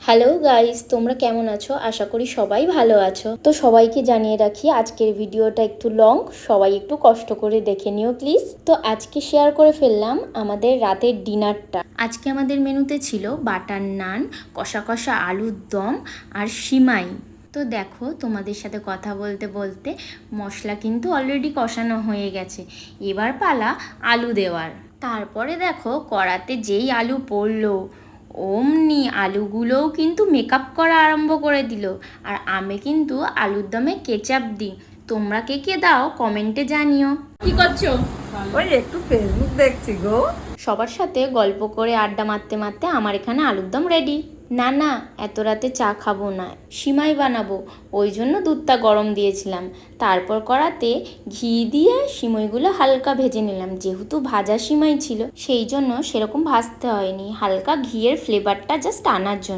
Hello guys, তোমরা কেমন আছো? আশা করি সবাই ভালো আছো। তো সবাইকে জানিয়ে রাখি আজকের ভিডিওটা একটু লং, সবাই একটু কষ্ট করে দেখে নিও প্লিজ। তো আজকে শেয়ার করে ফেললাম আমাদের রাতের ডিনারটা। আজকে আমাদের মেনুতে ছিল বাটার নান, কষা কষা আলুর দম আর সিমাই। তো দেখো, তোমাদের সাথে কথা বলতে বলতে মশলা কিন্তু অলরেডি কষানো হয়ে গেছে। এবার পালা আলু দেওয়ার। তারপরে দেখো কড়াতে যেই আলু পড়লো, অমনি আলুগুলোও কিন্তু মেকআপ করা আরম্ভ করে দিল। আর আমি কিন্তু আলুর দমে কেচাপ দিই। তোমরা কে কে দাও কমেন্টে জানিও। কি করছো? ওই একটু ফেসবুক দেখছি গো। সবার সাথে গল্প করে আড্ডা মারতে মারতে আমার এখানে আলুর দম রেডি। না না, এত রাতে চা খাবো না, সিমাই বানাবো, ওই জন্য দুধটা গরম দিয়েছিলাম। তারপর কড়াতে ঘি দিয়ে সিমাইগুলো হালকা ভেজে নিলাম। যেহেতু ভাজা সিমাই ছিল সেই জন্য সেরকম ভাজতে হয়নি, হালকা ঘিয়ের ফ্লেভারটা জাস্ট আনার জন্য।